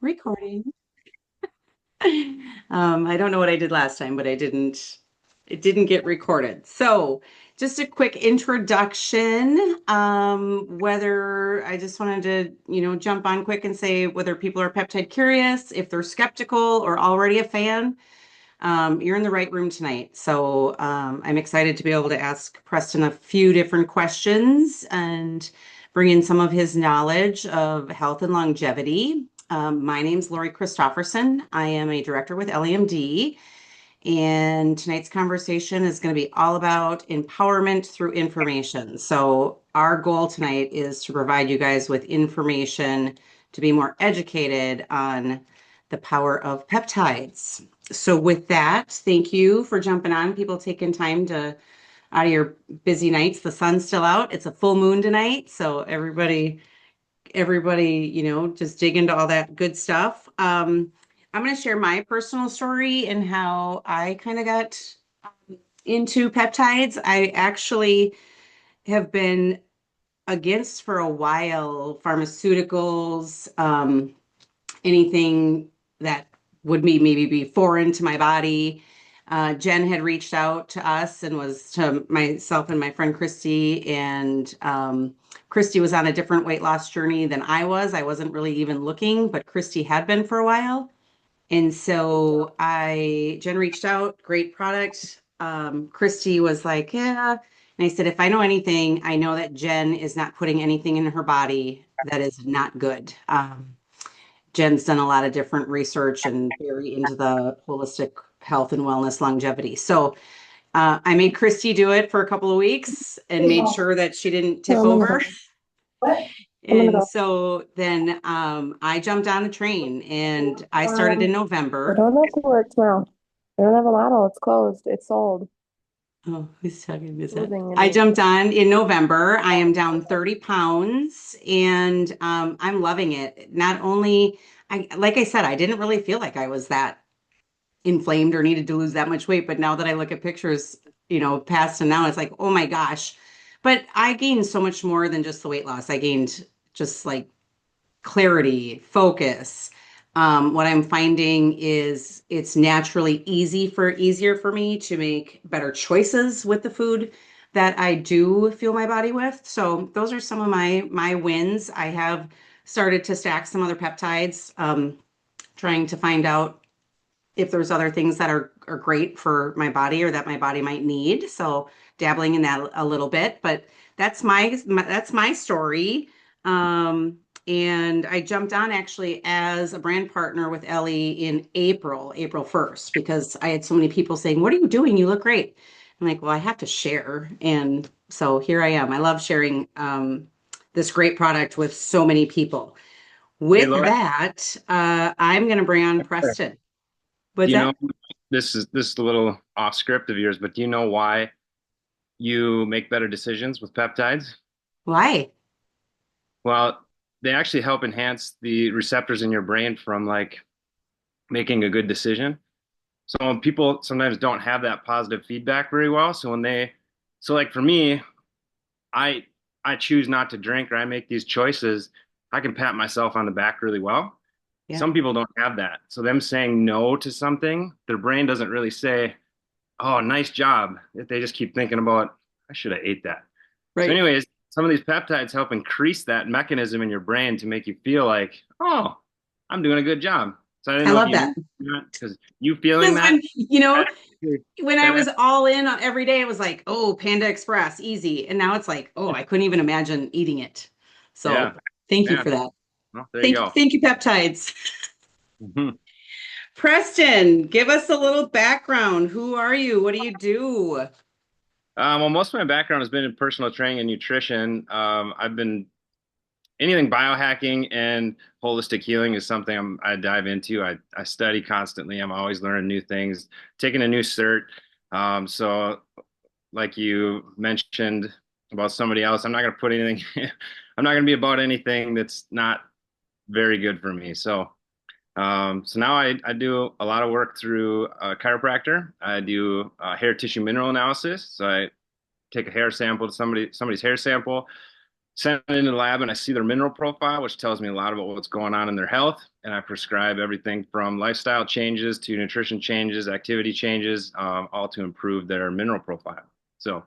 Recording. I don't know what I did last time, but it didn't get recorded. So just a quick introduction. Whether I just wanted to, jump on quick and say whether people are peptide curious, if they're skeptical or already a fan, you're in the right room tonight. So I'm excited to be able to ask Preston a few different questions and bring in some of his knowledge of health and longevity. My name's Lori Christofferson. I am a director with LEMD, and tonight's conversation is going to be all about empowerment through information. So, our goal tonight is to provide you guys with information to be more educated on the power of peptides. So, with that, thank you for jumping on, people taking time to out of your busy nights. The sun's still out. It's a full moon tonight, so everybody, just dig into all that good stuff. I'm going to share my personal story and how I kind of got into peptides. I actually have been against for a while pharmaceuticals, anything that would maybe be foreign to my body. Jen had reached out to us and was to myself and my friend Christy, and Christy was on a different weight loss journey than I was. I wasn't really even looking, but Christy had been for a while. And so Jen reached out, great product. Christy was like, yeah. And I said, if I know anything, I know that Jen is not putting anything in her body that is not good. Jen's done a lot of different research and very into the holistic health and wellness longevity. So I made Christy do it for a couple of weeks and made sure that she didn't No, tip I'm gonna over. go. What? I'm gonna And go. so then I jumped on the train and I started in I November. don't have to work tomorrow. I don't have a model. It's closed. It's sold. Oh, who's talking is that? Closing I in jumped on in November. I am down 30 pounds and I'm loving it. Not only, like I said, I didn't really feel like I was that inflamed or needed to lose that much weight. But now that I look at pictures, past and now, it's like, oh my gosh. But I gained so much more than just the weight loss. I gained just like clarity, focus. What I'm finding is it's naturally easier for me to make better choices with the food that I do fuel my body with. So those are some of my wins. I have started to stack some other peptides, trying to find out if there's other things that are great for my body or that my body might need. So dabbling in that a little bit, but that's my story. Um, and I jumped on actually as a brand partner with Ellie in April 1st, because I had so many people saying, "What are you doing? You look great." I'm like, "Well, I have to share." And so here I am. I love sharing this great product with so many people. Hey, With Laura, that, I'm going to bring on Preston. do What's you know that? this is a little off script of yours, but do you know why you make better decisions with peptides? Why? Well, they actually help enhance the receptors in your brain from like making a good decision. So when people sometimes don't have that positive feedback very well, so like for me, I I choose not to drink or I make these choices, I can pat myself on the back really well. Yeah. Some people don't have that. So them saying no to something, their brain doesn't really say, "Oh, nice job." They just keep thinking about, "I should have ate that." So, Right. anyways, some of these peptides help increase that mechanism in your brain to make you feel like, "Oh, I'm doing a good job." So I didn't I know if love you knew that. that because you feeling Because that, when I that was all in on every day, it was like, oh, Panda Express, easy. And now it's like, oh, I couldn't even imagine eating it. yeah, So thank you yeah. for that. Well, there you go. Thank you, peptides. Mhm. Preston, give us a little background. Who are you? What do you do? Well, most of my background has been in personal training and nutrition. I've been anything biohacking and holistic healing is something I dive into. I study constantly. I'm always learning new things, taking a new cert. So like you mentioned about somebody else, I'm not going to put anything, I'm not going to be about anything that's not very good for me. So now I do a lot of work through a chiropractor. I do hair tissue mineral analysis. So I take a hair sample to somebody's hair sample, send it into the lab and I see their mineral profile, which tells me a lot about what's going on in their health. And I prescribe everything from lifestyle changes to nutrition changes, activity changes, all to improve their mineral profile. So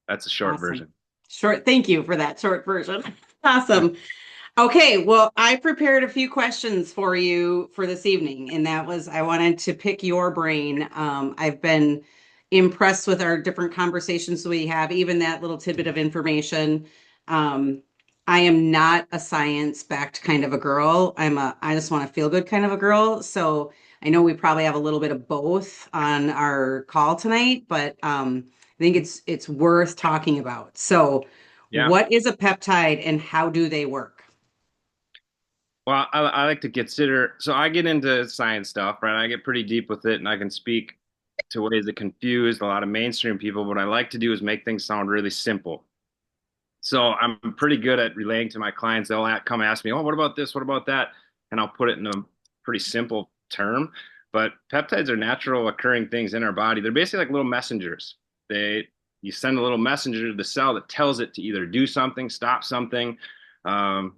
that's a short Awesome. version. Short, thank you for that short version. Awesome. Okay, well, I prepared a few questions for you for this evening, and that was I wanted to pick your brain. I've been impressed with our different conversations we have, even that little tidbit of information. Um, I am not a science-backed kind of a girl. I just want to feel good kind of a girl. So I know we probably have a little bit of both on our call tonight, but I think it's worth talking about. So, Yeah. what is a peptide and how do they work? Well, I like to consider, so I get into science stuff, right? I get pretty deep with it and I can speak to ways that confuse a lot of mainstream people. What I like to do is make things sound really simple. So I'm pretty good at relaying to my clients. They'll come ask me, "Oh, what about this? What about that?" And I'll put it in a pretty simple term. But peptides are natural occurring things in our body. They're basically like little messengers. You send a little messenger to the cell that tells it to either do something, stop something, um,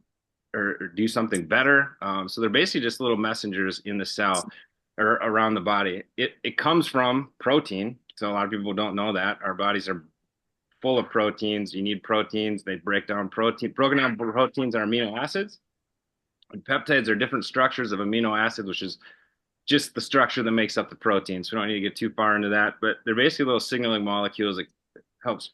or do something better. So they're basically just little messengers in the cell or around the body. It comes from protein. So a lot of people don't know that our bodies are full of proteins. You need proteins. They break down protein. Broken down proteins are amino acids. And peptides are different structures of amino acids, which is just the structure that makes up the protein. So we don't need to get too far into that. But they're basically little signaling molecules that helps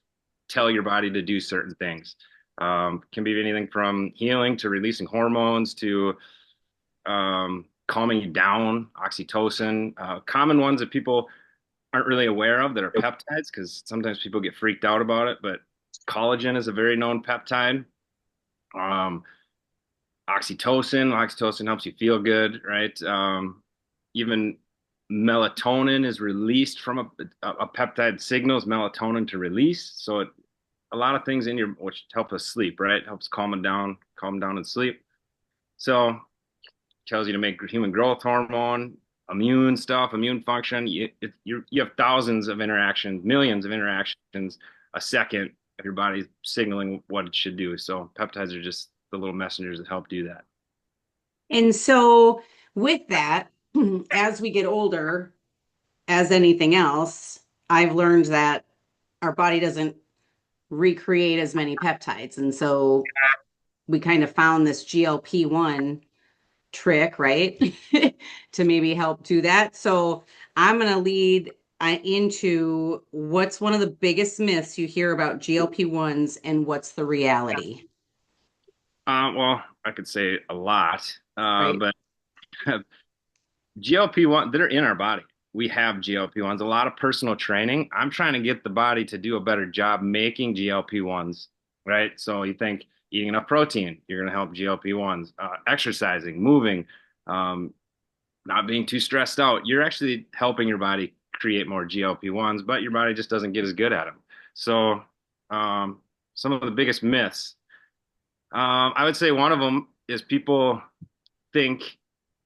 tell your body to do certain things. Can be anything from healing to releasing hormones to calming you down, oxytocin. Common ones that people aren't really aware of that are peptides because sometimes people get freaked out about it, but collagen is a very known peptide. Um, oxytocin helps you feel good, right? Even melatonin is released from a peptide signals melatonin to release. So a lot of things in your which help us sleep, right? Helps calm down and sleep. So tells you to make human growth hormone, immune stuff, immune function. You have thousands of interactions, millions of interactions a second if your body's signaling what it should do. So peptides are just the little messengers that help do that. And so, with that, as we get older, as anything else, I've learned that our body doesn't recreate as many peptides. And so we kind of found this GLP-1 trick, right? To maybe help do that. So I'm going to lead into what's one of the biggest myths you hear about GLP-1s and what's the reality, Well, I could say a lot, right? but GLP-1, they're in our body. We have GLP-1s, a lot of personal training. I'm trying to get the body to do a better job making GLP-1s, right? So you think eating enough protein, you're going to help GLP-1s, exercising, moving, um, not being too stressed out. You're actually helping your body create more GLP-1s, but your body just doesn't get as good at them. So some of the biggest myths, I would say one of them is people think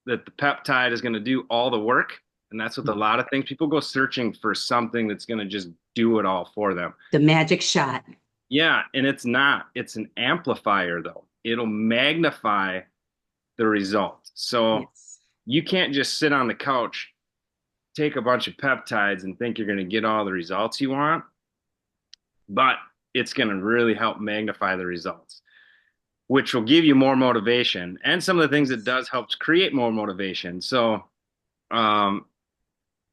that the peptide is going to do all the work. And that's with a lot of things. People go searching for something that's going to just do it all for them. The magic shot. Yeah, and it's not. It's an amplifier, though. It'll magnify the result. So Yes. you can't just sit on the couch, take a bunch of peptides, and think you're going to get all the results you want, but it's going to really help magnify the results, which will give you more motivation. And some of the things it does helps create more motivation. So, um,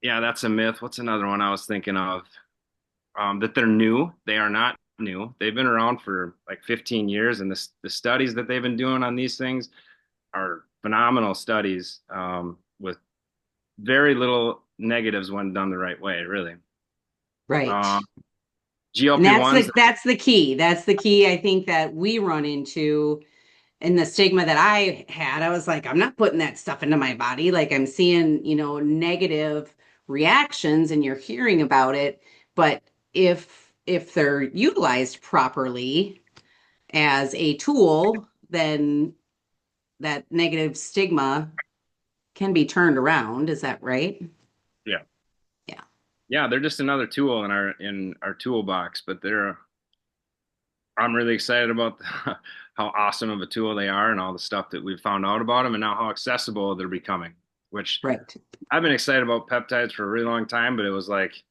yeah, that's a myth. What's another one I was thinking of? That they're new. They are not new. They've been around for like 15 years, and the studies that they've been doing on these things are phenomenal studies with very little negatives when done the right way, really. Right. Um, And GLP-1s, that's the key. That's the key I think that we run into and the stigma that I had. I was like, I'm not putting that stuff into my body. Like I'm seeing, negative reactions and you're hearing about it. But if they're utilized properly as a tool, then that negative stigma can be turned around. Is that right? yeah, Yeah. yeah, they're just another tool in our toolbox, but they're I'm really excited about how awesome of a tool they are and all the stuff that we've found out about them and now how accessible they're becoming, which Right. I've been excited about peptides for a really long time, but it was like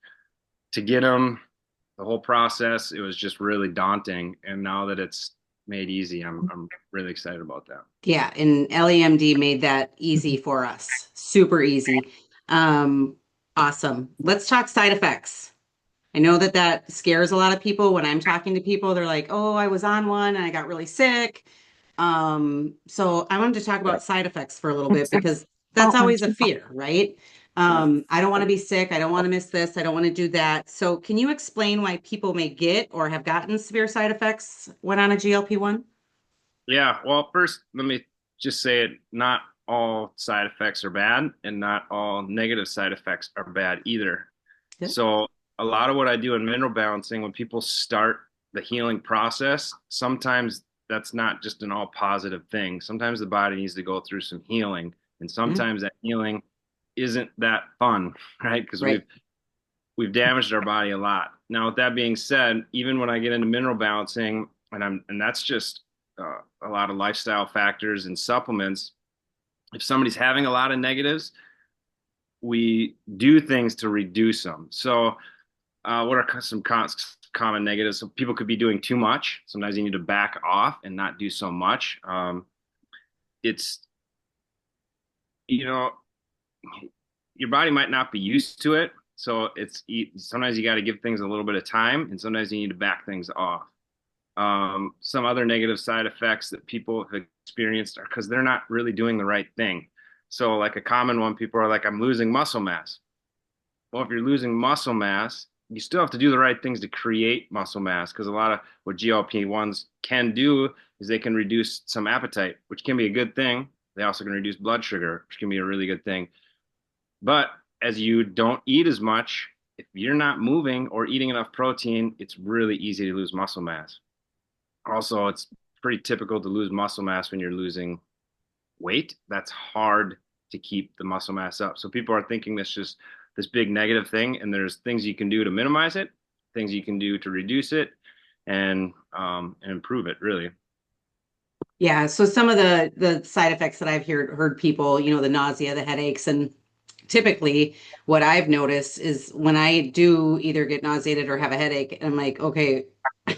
to get them, the whole process, it was just really daunting. And now that it's made easy, I'm really excited about that. Yeah, and LEMD made that easy for us. Super easy. Um, awesome. Let's talk side effects. I know that that scares a lot of people when I'm talking to people. They're like, "Oh, I was on one and I got really sick." So I wanted to talk about side effects for a little bit because that's always a fear, right? I don't want to be sick. I don't want to miss this. I don't want to do that. So can you explain why people may get or have gotten severe side effects when on a GLP-1? Yeah, well, first, let me just say it, not all side effects are bad, and not all negative side effects are bad either. Good. So, a lot of what I do in mineral balancing, when people start the healing process, sometimes that's not just an all positive thing. Sometimes the body needs to go through some healing, and Mhm. sometimes that healing isn't that fun, right? Because Right. we've damaged our body a lot. Now, with that being said, even when I get into mineral balancing, and that's just a lot of lifestyle factors and supplements. If somebody's having a lot of negatives, we do things to reduce them. So, what are some common negatives? So, people could be doing too much. Sometimes you need to back off and not do so much. It's, you know, your body might not be used to it. So sometimes you got to give things a little bit of time, and sometimes you need to back things off. Some other negative side effects that people have experienced are because they're not really doing the right thing. So, like a common one, people are like, I'm losing muscle mass. Well, if you're losing muscle mass, you still have to do the right things to create muscle mass because a lot of what GLP-1s can do is they can reduce some appetite, which can be a good thing. They also can reduce blood sugar, which can be a really good thing. But as you don't eat as much, if you're not moving or eating enough protein, it's really easy to lose muscle mass. Also, it's pretty typical to lose muscle mass when you're losing weight. That's hard to keep the muscle mass up. So people are thinking this just this big negative thing, and there's things you can do to minimize it, things you can do to reduce it, and improve it. Really, Yeah, so some of the side effects that I've heard people, the nausea, the headaches, and typically what I've noticed is when I do either get nauseated or have a headache, I'm like, okay,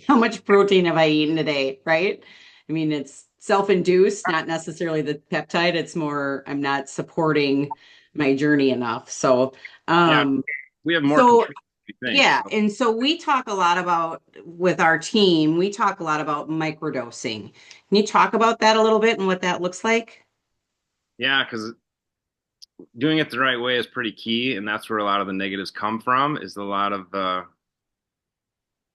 how much protein have I eaten today, right? I mean, it's self-induced, not necessarily the peptide. It's more I'm not supporting my journey enough. So, yeah, um, we have more so control than we think. yeah, So and so we talk a lot about with our team, we talk a lot about microdosing. Can you talk about that a little bit and what that looks like? yeah, because doing it the right way is pretty key, and that's where a lot of the negatives come from. Is a lot of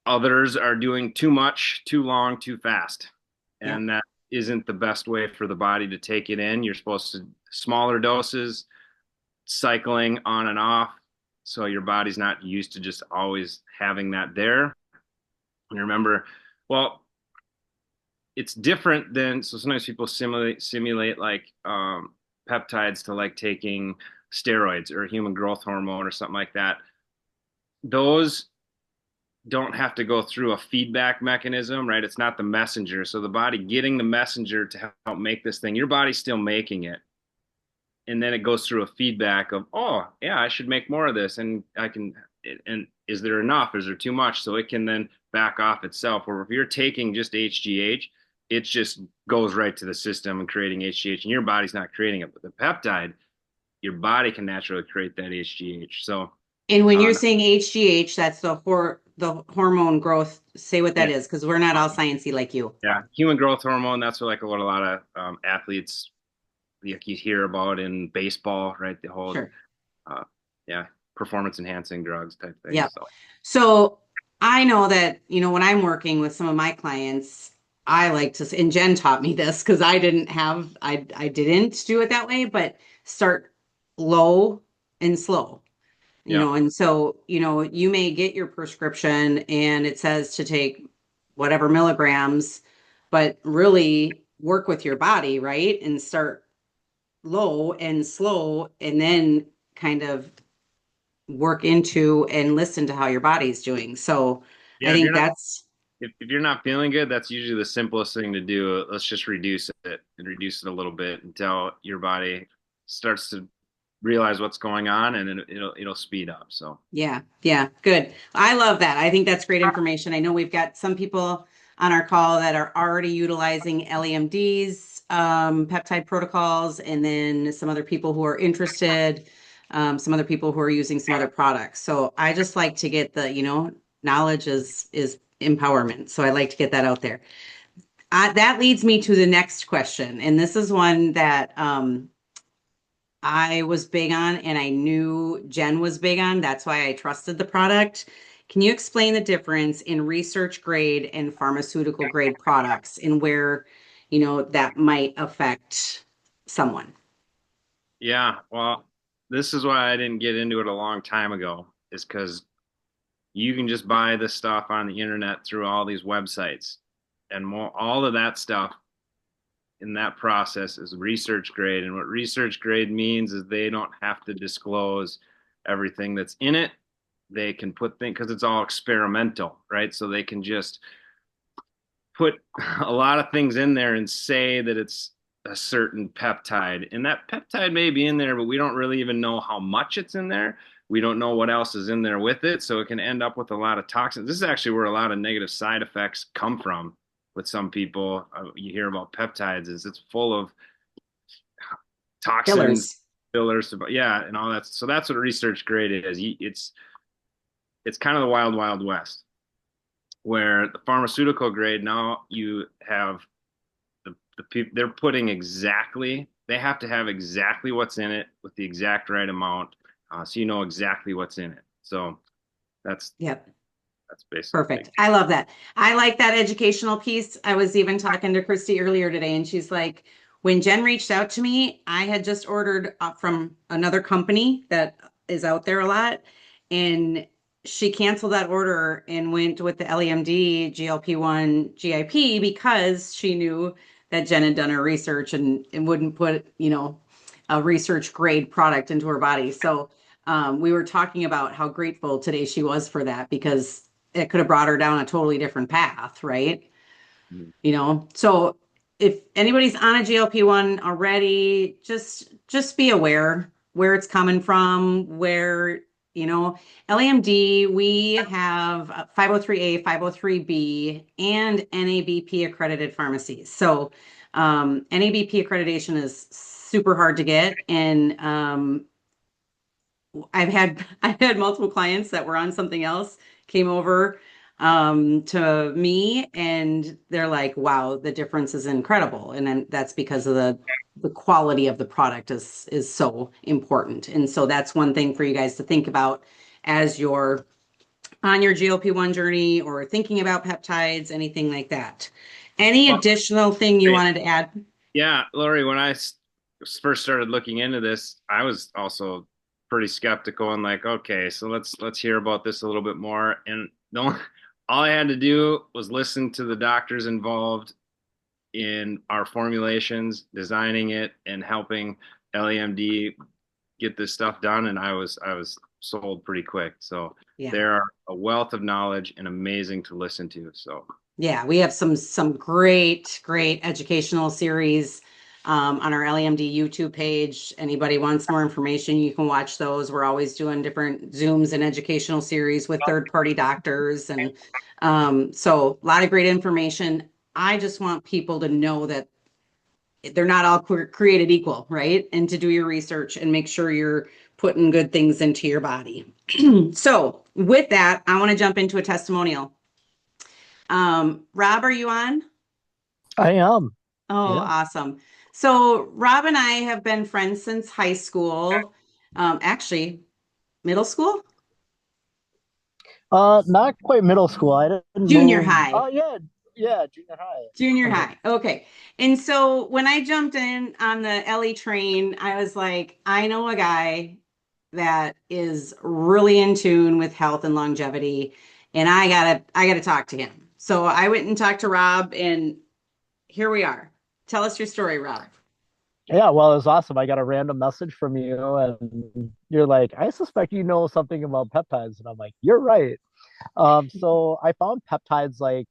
others are doing too much, too long, too fast. Yeah. And that isn't the best way for the body to take it in. You're supposed to smaller doses, cycling on and off. So your body's not used to just always having that there. And remember, well, it's different than so sometimes people simulate like peptides to like taking steroids or human growth hormone or something like that. Those don't have to go through a feedback mechanism, right? It's not the messenger. So the body getting the messenger to help make this thing, your body's still making it. And then it goes through a feedback of, oh, yeah, I should make more of this. And I can, and is there enough? Is there too much? So it can then back off itself. Or if you're taking just HGH, it just goes right to the system and creating HGH, and your body's not creating it. But the peptide, your body can naturally create that HGH. So, And when you're uh, saying HGH, that's the hormone growth. Say what that yeah, is, because we're not all sciencey like you. yeah, human growth hormone. That's what a lot of athletes like you hear about in baseball, right? The whole, Sure. uh, yeah, performance enhancing drugs type things. Yep. So, So I know that, when I'm working with some of my clients, I like to, and Jen taught me this because I didn't do it that way, but start low and slow. yeah, And so, you may get your prescription and it says to take whatever milligrams, but really work with your body, right? And start low and slow and then kind of work into and listen to how your body's doing. So I yeah. If you're think not that's if you're not feeling good, that's usually the simplest thing to do. Let's just reduce it a little bit until your body starts to realize what's going on, and then it'll speed up. So Yeah, yeah, good. I love that. I think that's great information. I know we've got some people on our call that are already utilizing LEMDs, peptide protocols, and then some other people who are interested, some other people who are using some other products. So I just like to get the, knowledge is empowerment. So I like to get that out there. That leads me to the next question, and this is one that I was big on, and I knew Jen was big on. That's why I trusted the product. Can you explain the difference in research grade and pharmaceutical grade products and where, that might affect someone? yeah, well, this is why I didn't get into it a long time ago, is because you can just buy this stuff on the internet through all these websites, and all of that stuff in that process is research grade. And what research grade means is they don't have to disclose everything that's in it. They can put things because it's all experimental, right? So they can just put a lot of things in there and say that it's a certain peptide. And that peptide may be in there, but we don't really even know how much it's in there. We don't know what else is in there with it. So it can end up with a lot of toxins. This is actually where a lot of negative side effects come from with some people. You hear about peptides is it's full of toxins, Fillers. fillers, yeah, and all that. So that's what research grade is. It's kind of the wild, wild west, where the pharmaceutical grade now you have the people they're putting exactly they have to have exactly what's in it with the exact right amount, so you know exactly what's in it. So that's Yep. that's basically the big. Perfect. I love that. I like that educational piece. I was even talking to Christy earlier today, and she's like, when Jen reached out to me, I had just ordered from another company that is out there a lot, and she canceled that order and went with the LEMD GLP-1 GIP because she knew that Jen had done her research and wouldn't put, a research grade product into her body. So we were talking about how grateful today she was for that because it could have brought her down a totally different path, right? So if anybody's on a GLP-1 already, just be aware where it's coming from, where, LAMD, we have 503A, 503B, and NABP accredited pharmacies. So NABP accreditation is super hard to get. And I've had multiple clients that were on something else, came over to me, and they're like, wow, the difference is incredible. And then that's because of the quality of the product is so important. And so that's one thing for you guys to think about as you're on your GLP-1 journey or thinking about peptides, anything like that. Any Well, additional thing you wanted to add? yeah, Lori, when I first started looking into this, I was also pretty skeptical and like, okay, so let's hear about this a little bit more. And the only, all I had to do was listen to the doctors involved in our formulations, designing it, and helping LEMD get this stuff done, and I was sold pretty quick. So Yeah. they're a wealth of knowledge and amazing to listen to. So Yeah, we have some great educational series on our LEMD YouTube page. Anybody wants more information, you can watch those. We're always doing different Zooms and educational series with third-party doctors, and so a lot of great information. I just want people to know that they're not all created equal, right? And to do your research and make sure you're putting good things into your body. So with that, I want to jump into a testimonial. Rob, are you on? I am. Oh, Yeah. awesome. So Rob and I have been friends since high school. Actually, middle school? Not quite middle school. I didn't Junior move. high. Oh yeah, yeah, junior high. Junior high. Okay. And so when I jumped in on the Ellie train, I was like, I know a guy that is really in tune with health and longevity, and I gotta talk to him. So I went and talked to Rob, and here we are. Tell us your story, Rob. Yeah, well, it was awesome. I got a random message from you, and you're like, I suspect you know something about peptides, and I'm like, you're right. So I found peptides like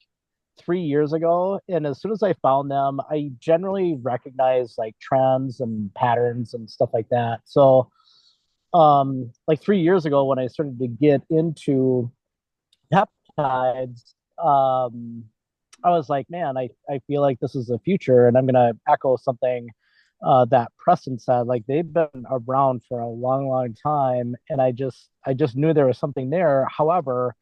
3 years ago, and as soon as I found them, I generally recognize like trends and patterns and stuff like that. So, like 3 years ago, when I started to get into peptides, I was like, man, I feel like this is the future, and I'm gonna echo something that Preston said. Like they've been around for a long, long time, and I just knew there was something there. However,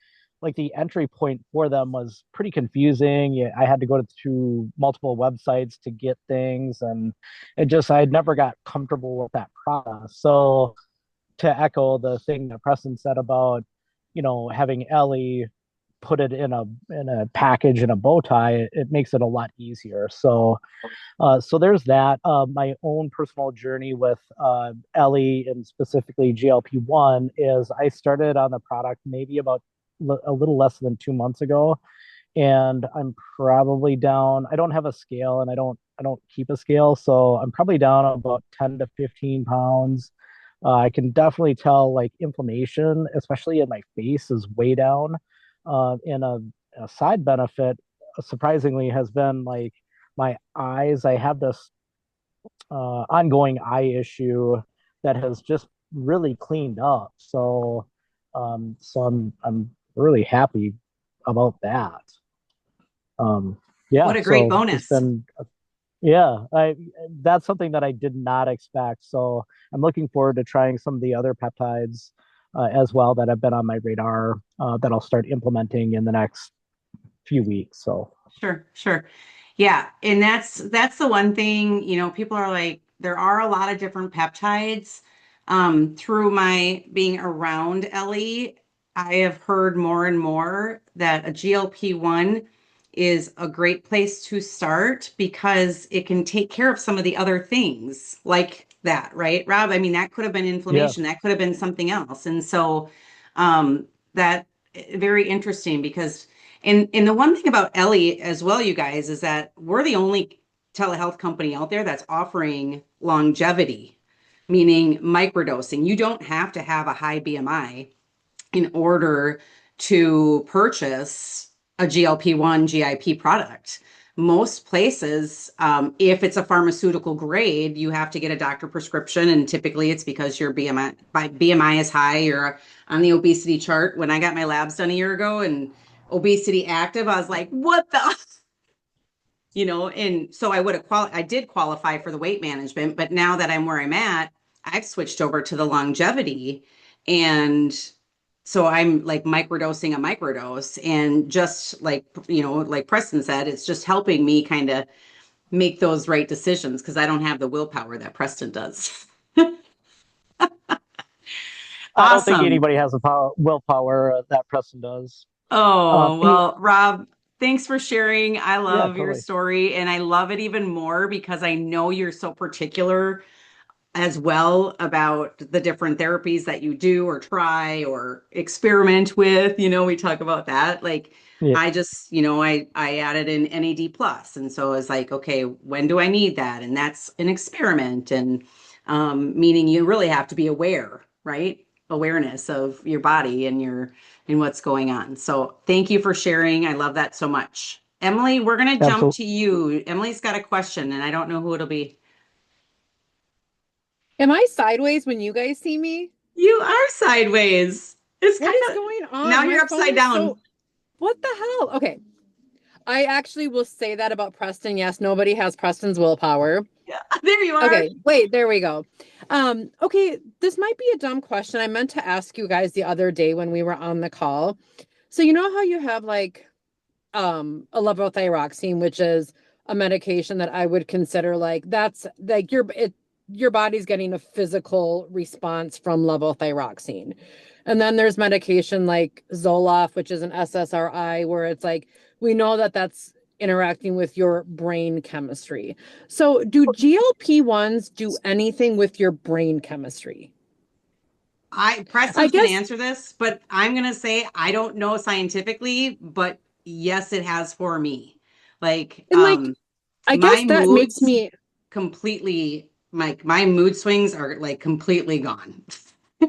like the entry point for them was pretty confusing. I had to go to multiple websites to get things, and I had never got comfortable with that process. So to echo the thing that Preston said about, having Ellie put it in a package in a bow tie, it makes it a lot easier. So there's that. My own personal journey with Ellie and specifically GLP-1 is I started on the product maybe about a little less than 2 months ago, and I'm probably down. I don't have a scale, and I don't keep a scale, so I'm probably down about 10 to 15 pounds. I can definitely tell like inflammation, especially in my face, is way down. And a side benefit, surprisingly, has been like my eyes. I have this ongoing eye issue that has just really cleaned up. So I'm really happy about that. What Yeah, a great so it's bonus. been yeah, I that's something that I did not expect. So I'm looking forward to trying some of the other peptides as well that have been on my radar that I'll start implementing in the next few weeks. So Sure, sure. Yeah, and that's the one thing, people are like, there are a lot of different peptides. Through my being around Ellie, I have heard more and more that a GLP-1 is a great place to start because it can take care of some of the other things like that, right, Rob? I mean, that could have been yeah, inflammation, that could have been something else. And so that very interesting because and the one thing about Ellie as well, you guys, is that we're the only telehealth company out there that's offering longevity, meaning microdosing. You don't have to have a high BMI in order to purchase a GLP-1 GIP product. Most places, if it's a pharmaceutical grade, you have to get a doctor prescription, and typically it's because your BMI is high. You're on the obesity chart. When I got my labs done a year ago and obesity active, I was like, what the? And so I did qualify for the weight management, but now that I'm where I'm at, I've switched over to the longevity. And so I'm like microdosing a microdose. And just like Preston said, it's just helping me kind of make those right decisions because I don't have the willpower that Preston does. I don't think Awesome. anybody has the willpower that Preston does. Oh, Hey, well, Rob, thanks for sharing. I yeah, love your totally. story, and I love it even more because I know you're so particular as well about the different therapies that you do or try or experiment with. We talk about that. Like Yeah, I just, I added in NAD plus. And so it's like, okay, when do I need that? And that's an experiment. And meaning you really have to be aware, right? Awareness of your body and what's going on. So thank you for sharing. I love that so much. Emily, we're going to jump absolutely. to you. Emily's got a question and I don't know who it'll be. Am I sideways when you guys see me? You are sideways. It's What kind is of going now on? My you're phone upside is down. so. What the hell? Okay. I actually will say that about Preston. Yes, nobody has Preston's willpower. Yeah, there you are. Okay, wait, there we go. Okay, this might be a dumb question. I meant to ask you guys the other day when we were on the call. So you know how you have like a levothyroxine, which is a medication that I would consider like that's like your body's getting a physical response from levothyroxine. And then there's medication like Zoloft, which is an SSRI, where it's like we know that that's interacting with your brain chemistry. So do GLP-1s do anything with your brain chemistry? I Preston's going to guess, answer this, but I'm going to say I don't know scientifically, but yes, it has for me. Like, and like, I my guess that makes moods me completely, my mood swings are like completely gone. I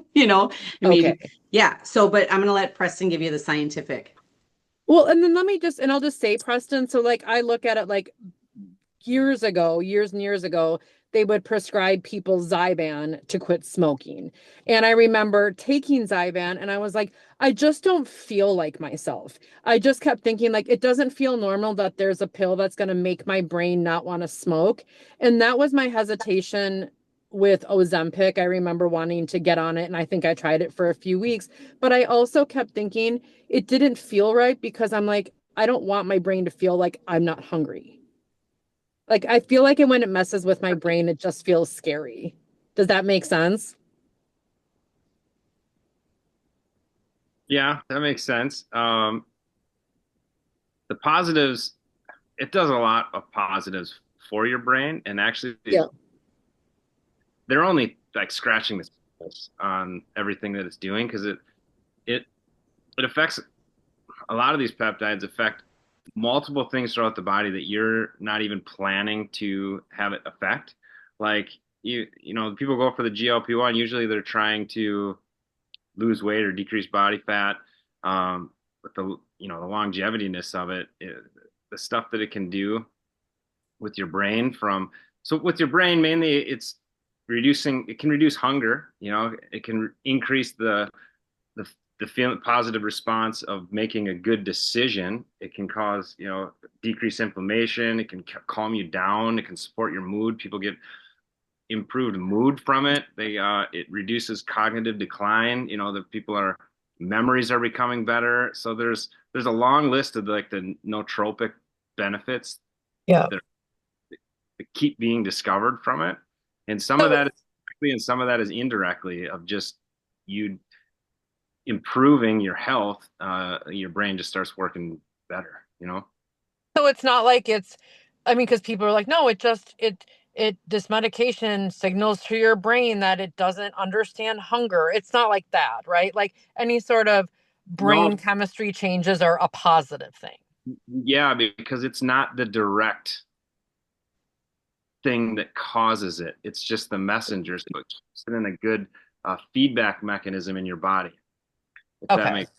mean, okay. yeah. So, but I'm going to let Preston give you the scientific. Well, and then I'll just say, Preston, so like I look at it like years and years ago, they would prescribe people Zyban to quit smoking. And I remember taking Zyban and I was like, I just don't feel like myself. I just kept thinking like it doesn't feel normal that there's a pill that's going to make my brain not want to smoke. And that was my hesitation with Ozempic. I remember wanting to get on it and I think I tried it for a few weeks, but I also kept thinking it didn't feel right because I'm like, I don't want my brain to feel like I'm not hungry. Like I feel like when it messes with my brain, it just feels scary. Does that make sense? Yeah, that makes sense. The positives, it does a lot of positives for your brain, and actually, Yeah. they're only like scratching the surface on everything that it's doing because it it affects a lot of these peptides affect multiple things throughout the body that you're not even planning to have it affect. Like people go for the GLP-1, usually they're trying to lose weight or decrease body fat. But the longevitiness of the stuff that it can do with your brain so with your brain mainly it can reduce hunger, it can increase the the feeling positive response of making a good decision. It can cause, decrease inflammation. It can calm you down. It can support your mood. People get improved mood from it. It reduces cognitive decline. The memories are becoming better. So there's a long list of like the nootropic benefits Yeah. that keep being discovered from it. And some of So that is directly and some of that is indirectly of just you improving your health. Your brain just starts working better. so it's not like I mean, because people are like, no, this medication signals to your brain that it doesn't understand hunger. It's not like that, right? Like any sort of brain No, chemistry changes are a positive thing. yeah, because it's not the direct thing that causes it. It's just the messenger. So it keeps it in a good feedback mechanism in your body. If that Okay. makes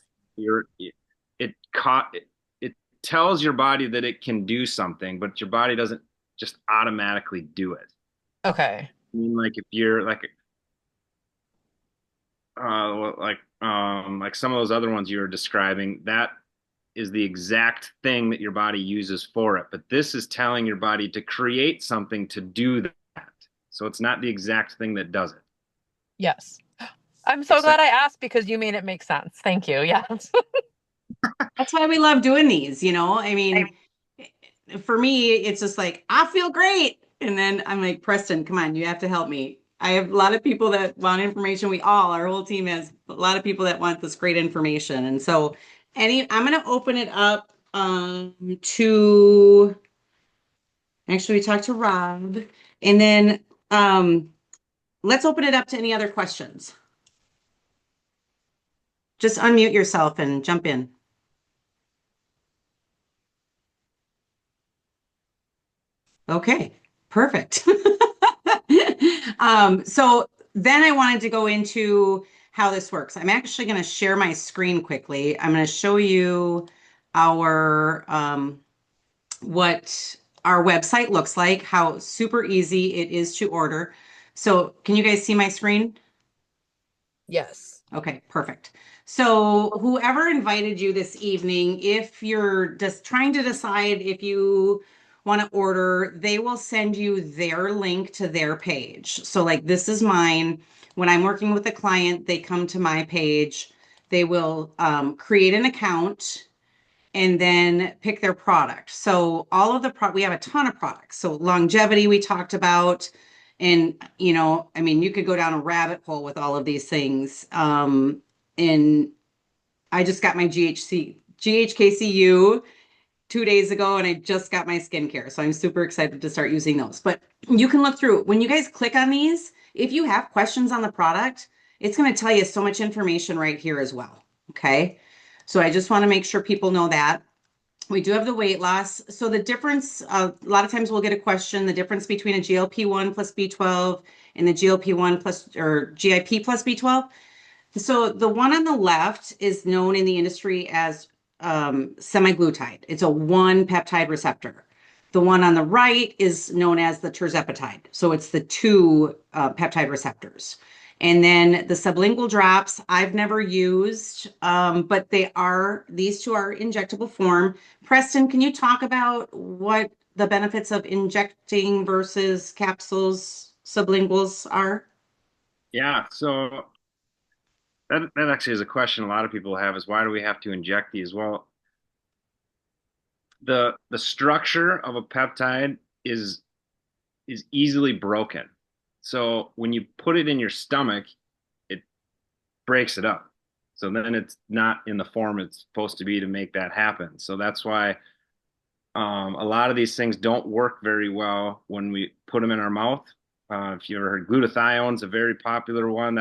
it caught it tells your body that it can do something, but your body doesn't just automatically do it. Okay. I mean, like if you're like some of those other ones you were describing, that is the exact thing that your body uses for it. But this is telling your body to create something to do that. So it's not the exact thing that does it. Yes. I'm so Makes sense? glad I asked because you made it make sense. Thank you. Yes. That's why we love doing these, I mean, for me, it's just like, I feel great. And then I'm like, Preston, come on, you have to help me. I have a lot of people that want information. Our whole team has a lot of people that want this great information. And so I'm going to open it up to, actually, we talked to Rob. And then let's open it up to any other questions. Just unmute yourself and jump in. Okay, perfect. So then I wanted to go into how this works. I'm actually going to share my screen quickly. I'm going to show you our what our website looks like, how super easy it is to order. So can you guys see my screen? Yes. Okay, perfect. So whoever invited you this evening, if you're just trying to decide if you want to order, they will send you their link to their page. So like this is mine. When I'm working with a client, they come to my page. They will create an account and then pick their product. So all of we have a ton of products. So longevity we talked about. And, I mean, you could go down a rabbit hole with all of these things. And I just got my GHKCU 2 days ago, and I just got my skincare. So I'm super excited to start using those. But you can look through. When you guys click on these, if you have questions on the product, it's going to tell you so much information right here as well. Okay. So I just want to make sure people know that. We do have the weight loss. So the difference, a lot of times we'll get a question, the difference between a GLP-1 plus B12 and the GLP-1 plus or GIP plus B12. So the one on the left is known in the industry as semaglutide. It's a one peptide receptor. The one on the right is known as the tirzepatide. So it's the two peptide receptors. And then the sublingual drops, I've never used, but these two are injectable form. Preston, can you talk about what the benefits of injecting versus capsules, sublinguals are? Yeah, so that actually is a question a lot of people have is why do we have to inject these? Well, the structure of a peptide is is easily broken. So when you put it in your stomach, it breaks it up. So then it's not in the form it's supposed to be to make that happen. So that's why a lot of these things don't work very well when we put them in our mouth. If you ever heard glutathione is a very popular one.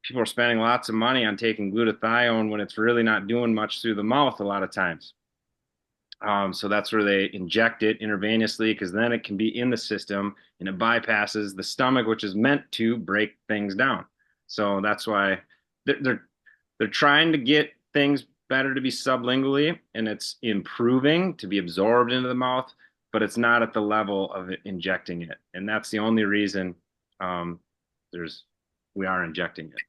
People are spending lots of money on taking glutathione when it's really not doing much through the mouth a lot of times. So that's where they inject it intravenously because then it can be in the system and it bypasses the stomach, which is meant to break things down. So that's why they're they're trying to get things better to be sublingually, and it's improving to be absorbed into the mouth, but it's not at the level of injecting it, and that's the only reason there's we are injecting it.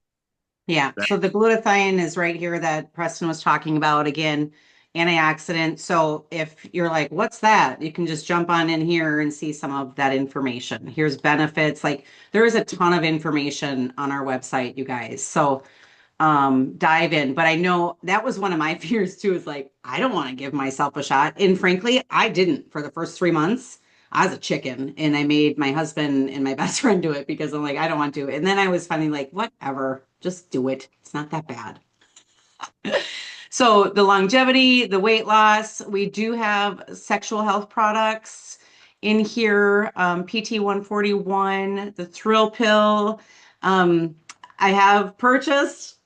Yeah, That, so the glutathione is right here that Preston was talking about again, antioxidant. So if you're like, what's that? You can just jump on in here and see some of that information. Here's benefits. Like there is a ton of information on our website, you guys. So dive in. But I know that was one of my fears too, is like, I don't want to give myself a shot. And frankly, I didn't for the first 3 months. I was a chicken and I made my husband and my best friend do it because I'm like, I don't want to. And then I was finally like, whatever, just do it. It's not that bad. So the longevity, the weight loss, we do have sexual health products in here, PT 141, the Thrill Pill. I have purchased.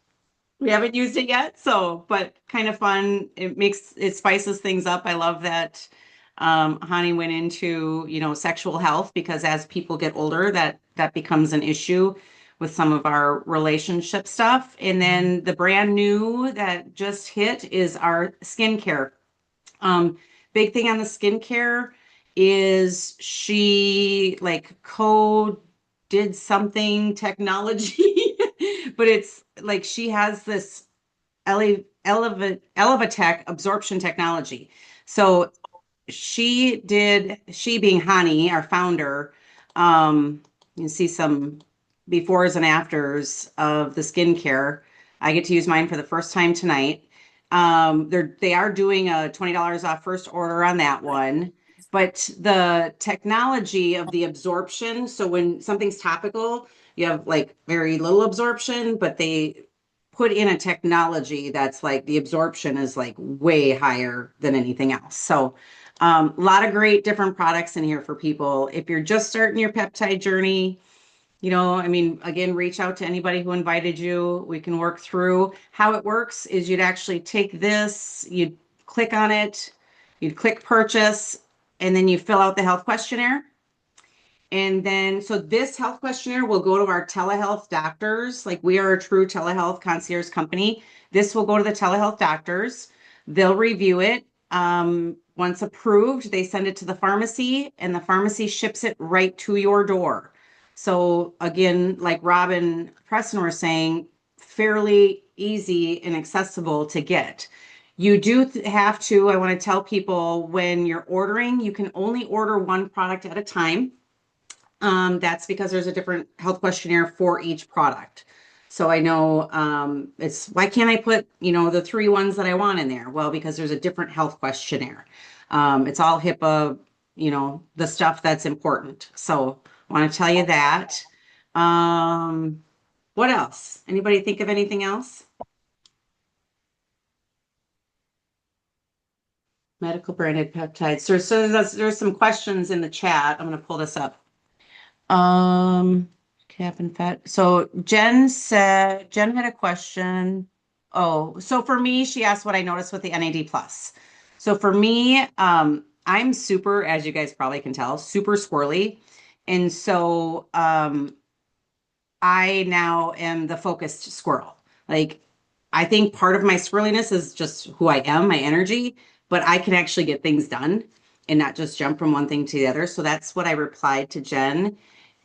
We haven't used it yet, so but kind of fun. It spices things up. I love that Hani went into, sexual health because as people get older, that becomes an issue with some of our relationship stuff. And then the brand new that just hit is our skincare. Big thing on the skincare is she like did something technology, but it's like she has this Elevatech absorption technology. So she being Hani, our founder, you can see some befores and afters of the skincare. I get to use mine for the first time tonight. They are doing a $20 off first order on that one. But the technology of the absorption, so when something's topical, you have like very little absorption, but they put in a technology that's like the absorption is like way higher than anything else. So a lot of great different products in here for people. If you're just starting your peptide journey, I mean, again, reach out to anybody who invited you. We can work through. How it works is you'd actually take this, you'd click on it, you'd click purchase, and then you fill out the health questionnaire. And then, so this health questionnaire will go to our telehealth doctors. Like we are a true telehealth concierge company. This will go to the telehealth doctors. They'll review it. Once approved, they send it to the pharmacy and the pharmacy ships it right to your door. So again, like Rob and Preston were saying, fairly easy and accessible to get. You do have to, I want to tell people when you're ordering, you can only order one product at a time. That's because there's a different health questionnaire for each product. So I know it's why can't I put, the three ones that I want in there? Well, because there's a different health questionnaire. It's all HIPAA, the stuff that's important. So I want to tell you that. What else? Anybody think of anything else? Medical branded peptides. There's some questions in the chat. I'm going to pull this up. Cap and fat. So Jen had a question. Oh, so for me, she asked what I noticed with the NAD plus. So for me, I'm super, as you guys probably can tell, super squirrely. And so, I now am the focused squirrel. Like I think part of my squirreliness is just who I am, my energy, but I can actually get things done and not just jump from one thing to the other. So that's what I replied to Jen.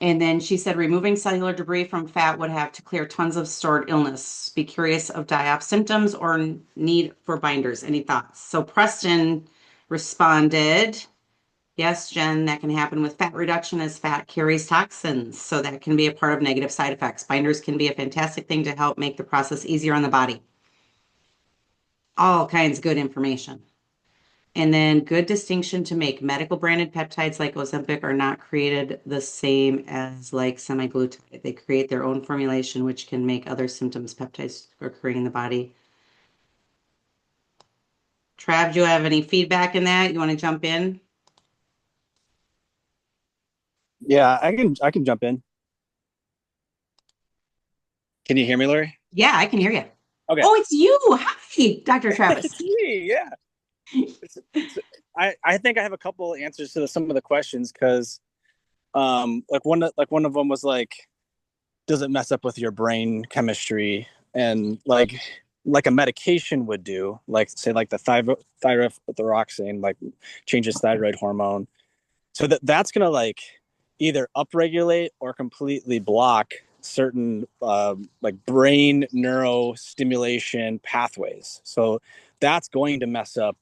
And then she said, removing cellular debris from fat would have to clear tons of stored illness. Be curious of die-off symptoms or need for binders. Any thoughts? So Preston responded, yes, Jen, that can happen with fat reduction as fat carries toxins. So that can be a part of negative side effects. Binders can be a fantastic thing to help make the process easier on the body. All kinds of good information. And then good distinction to make. Medical branded peptides like Ozempic are not created the same as like semaglutide. They create their own formulation, which can make other symptoms peptides occurring in the body. Trav, do you have any feedback in that? You want to jump in? Yeah, I can jump in. Can you hear me, Larry? Yeah, I can hear you. Okay. Oh, it's you. Hi, Dr. Travis. It's me, yeah. I think I have a couple answers to some of the questions because like one of them was like, does it mess up with your brain chemistry? And like a medication would do, like say like the thyroxine, like changes thyroid hormone. So that's gonna like either upregulate or completely block certain like brain neurostimulation pathways. So that's going to mess up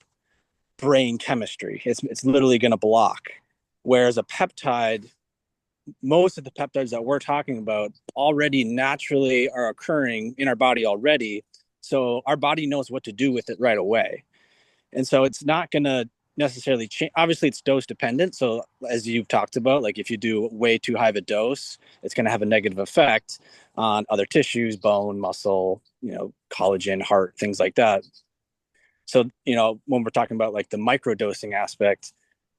brain chemistry. It's literally going to block. Whereas a peptide, most of the peptides that we're talking about already naturally are occurring in our body already. So our body knows what to do with it right away. And so it's not going to necessarily change. Obviously, it's dose dependent. So as you've talked about, like if you do way too high of a dose, it's going to have a negative effect on other tissues, bone, muscle, collagen, heart, things like that. So, when we're talking about like the microdosing aspect,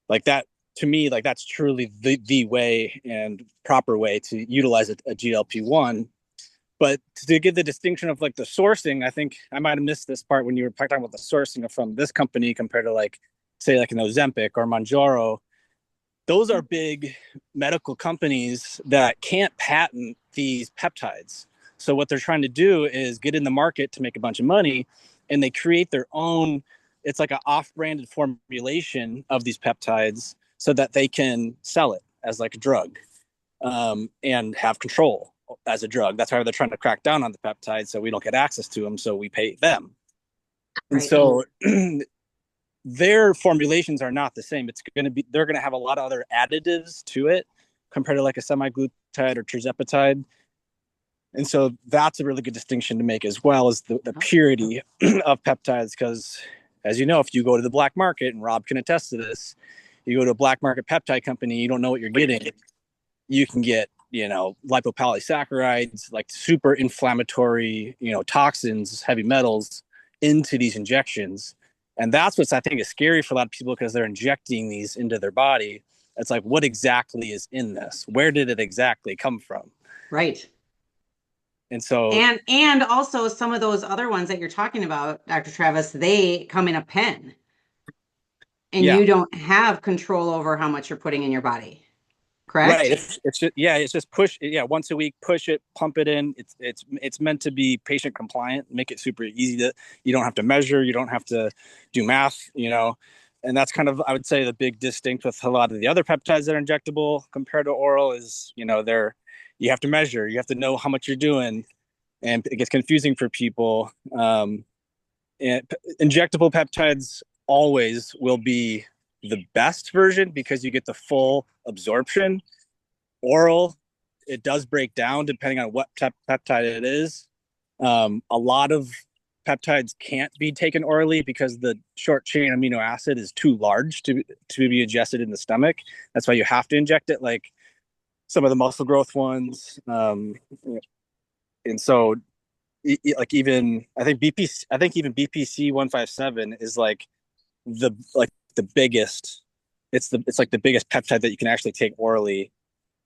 like that, to me, like that's truly the way and proper way to utilize a GLP-1. But to give the distinction of like the sourcing, I think I might have missed this part when you were talking about the sourcing from this company compared to like, say like an Ozempic or Mounjaro. Those are big medical companies that can't patent these peptides. So what they're trying to do is get in the market to make a bunch of money, and they create their own, it's like an off-branded formulation of these peptides so that they can sell it as like a drug and have control as a drug. That's why they're trying to crack down on the peptides so we don't get access to them, so we pay them. And Right. so their formulations are not the same. They're going to have a lot of other additives to it compared to like a semaglutide or tirzepatide. And so that's a really good distinction to make, as well as the purity of peptides. Because as you know, if you go to the black market, and Rob can attest to this, you go to a black market peptide company, you don't know what you're getting. You can get, lipopolysaccharides, like super inflammatory, toxins, heavy metals into these injections. And that's what's, I think, is scary for a lot of people, because they're injecting these into their body. It's like, what exactly is in this? Where did it exactly come from? Right. And so, and also some of those other ones that you're talking about, Dr. Travis, they come in a pen, and yeah, you don't have control over how much you're putting in your body. Correct? right. It's just push. Yeah, once a week, push it, pump it in. It's meant to be patient compliant, make it super easy you don't have to measure, you don't have to do math, and that's kind of, I would say, the big distinct with a lot of the other peptides that are injectable compared to oral is, you have to measure, you have to know how much you're doing, and it gets confusing for people. And injectable peptides always will be the best version because you get the full absorption. Oral, it does break down depending on what peptide it is. A lot of peptides can't be taken orally because the short chain amino acid is too large to be ingested in the stomach. That's why you have to inject it, like some of the muscle growth ones. And so, like, even I think even BPC 157 is like the biggest. It's like the biggest peptide that you can actually take orally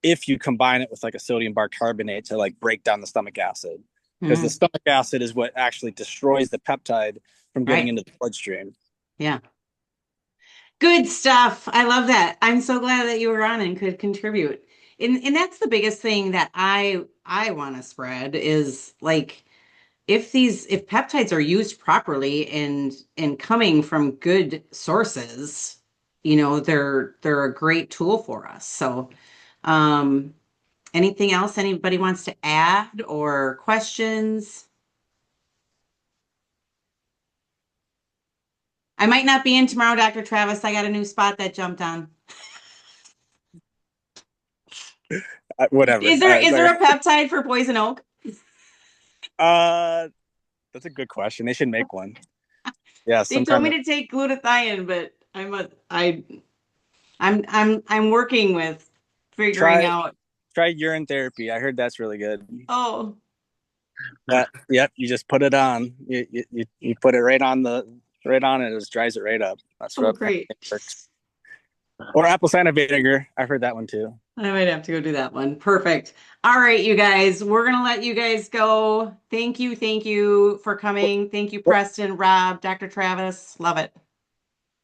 if you combine it with like a sodium bicarbonate to like break down the stomach acid, because the stomach acid is what actually destroys the peptide from getting into the bloodstream. Yeah. Good stuff. I love that. I'm so glad that you were on and could contribute. And that's the biggest thing that I want to spread is like, if peptides are used properly and coming from good sources, they're a great tool for us. So, anything else anybody wants to add or questions? I might not be in tomorrow, Dr. Travis. I got a new spot that jumped on. Whatever. Is there a peptide for poison oak? That's a good question. They should make one. Yeah, They told me to take glutathione, but I'm working with figuring out. Try urine therapy. I heard that's really good. Oh, Yep. You just put it on. You put it right on it. It just dries it right up. That's what great. Works. Or apple cider vinegar. I've heard that one too. I might have to go do that one. Perfect. All right, you guys, we're going to let you guys go. Thank you for coming. Thank you, Preston, Rob, Dr. Travis. Love it.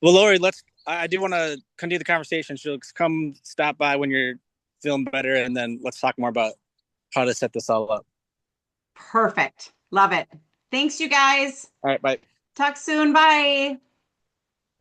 Well, Lori, I do want to continue the conversation. So come stop by when you're feeling better, and then let's talk more about how to set this all up. Perfect. Love it. Thanks, you guys. All right, bye. Talk soon. Bye.